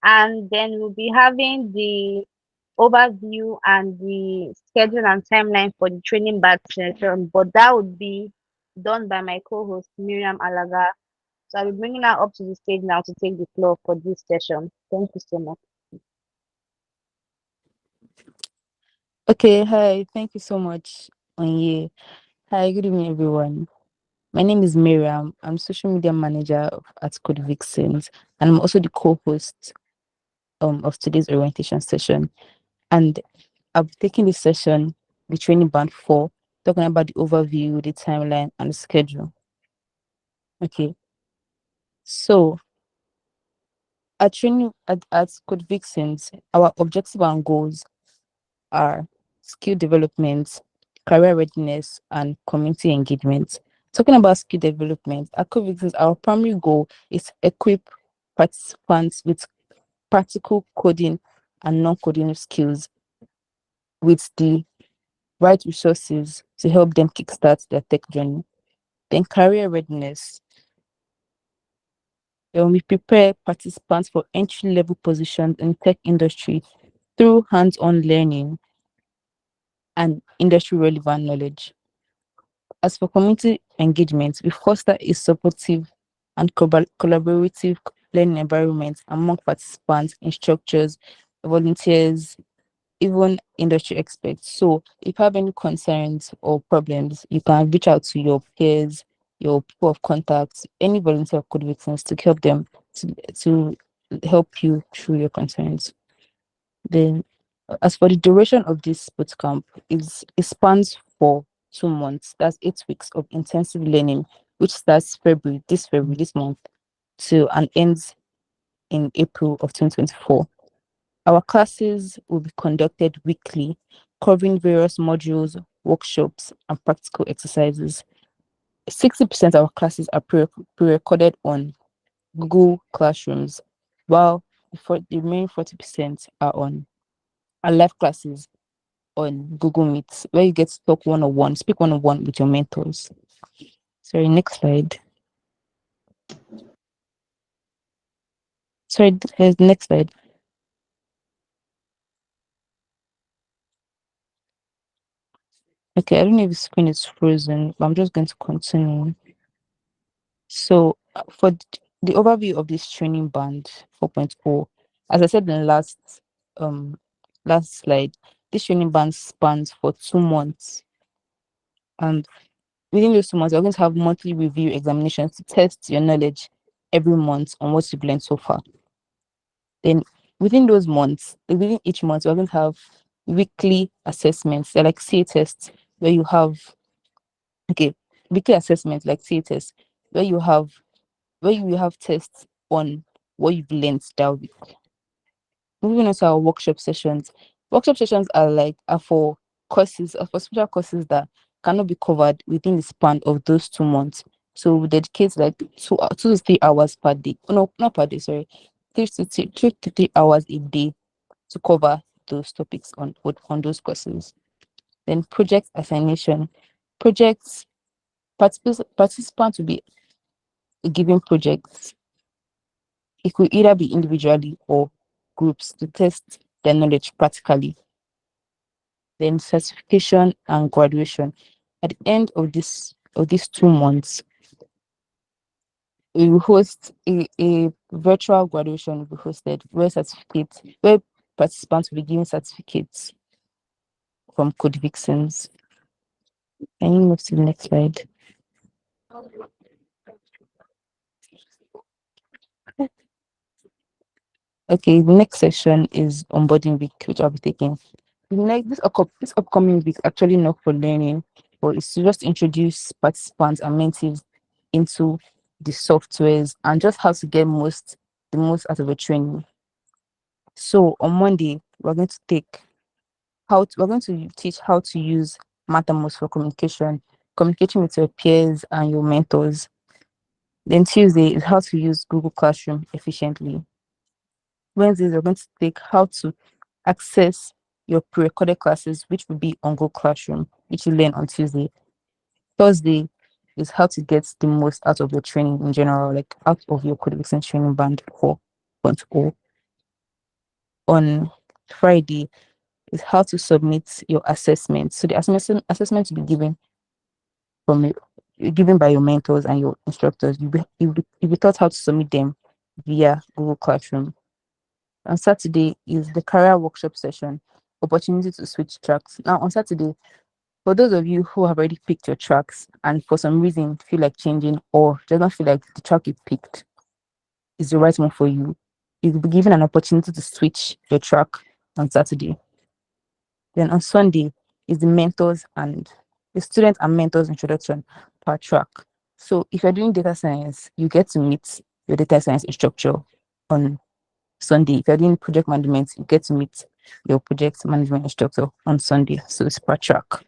And then we'll be having the overview and the schedule and timeline for the training batch session, but that would be done by my co-host Miriam Alaga. So I'll be bringing her up to the stage now to take the floor for this session. Thank you so much. Okay, hi. Thank you so much, Onye. Hi, good evening, everyone. My name is Miriam. I'm social media manager at Code Vixens, and I'm also the co-host of today's orientation session. And I'll be taking this session, the training band 4, talking about the overview, the timeline, and the schedule. Okay, so at Code Vixens, our objective and goals are skill development, career readiness, and community engagement. Talking about skill development, at Covix's, our primary goal is to equip participants with practical coding and non-coding skills with the right resources to help them kickstart their tech journey. Then career readiness. Then we prepare participants for entry-level positions in tech industry through hands-on learning and industry-relevant knowledge. As for community engagement, we foster a supportive and collaborative learning environment among participants, instructors, volunteers, even industry experts. So, if you have any concerns or problems, you can reach out to your peers, your people of contact, any volunteer code victims to help them to help you through your concerns. Then, as for the duration of this bootcamp, it spans for 2 months. That's 8 weeks of intensive learning, which starts February this month, to and ends in April of 2024. Our classes will be conducted weekly, covering various modules, workshops, and practical exercises. 60% of our classes are pre-recorded on Google Classrooms, while the remaining 40% are on our live classes on Google Meet, where you get to talk one on one, speak one on one with your mentors. Sorry, next slide. Sorry, next slide. Okay, I don't know if the screen is frozen, but I'm just going to continue. So, for the overview of this training band 4.0, as I said in the um last slide, this training band spans for 2 months, and within those 2 months, you're going to have monthly review examinations to test your knowledge every month on what you've learned so far. Then within each month, we're going to have weekly assessments. They're like CA tests where you have okay, weekly assessments like CA tests where you have tests on what you've learned that week. Moving on to our workshop sessions. Workshop sessions are for courses, for special courses that cannot be covered within the span of those 2 months. So we dedicate like 2 to 3 hours per day. Oh, no, not per day, sorry. 3 to 3 hours a day to cover those topics on those courses. Then project assignation. Projects participants will be given projects. It could either be individually or groups to test their knowledge practically. Then certification and graduation. At the end of these 2 months, we will host a virtual graduation will be hosted where participants will be given certificates from Code Vixens. Can you move to the next slide? Okay, the next session is onboarding week, which I'll be taking. This upcoming week is actually not for learning, but it's to just introduce participants and mentees into the softwares and just how to get the most out of a training. So on Monday, we're going to teach how to use Mattermost for communication with your peers and your mentors. Then Tuesday is how to use Google Classroom efficiently. Wednesdays, we're going to take how to access your pre-recorded classes, which will be on Google Classroom, which you learn on Tuesday. Thursday is how to get the most out of your training in general, like out of your Code Vixen training band 4.0. On Friday is how to submit your assessment. So the assessment will be from given by your mentors and your instructors. You'll be taught how to submit them via Google Classroom. On Saturday is the career workshop session, opportunity to switch tracks. Now on Saturday, for those of you who have already picked your tracks and for some reason feel like changing or just not feel like the track you picked is the right one for you, you'll be given an opportunity to switch your track on Saturday. Then on Sunday is the student and mentors introduction per track. So if you're doing data science, you get to meet your data science instructor on Sunday. If you're doing project management, you get to meet your project management instructor on Sunday. So it's per track.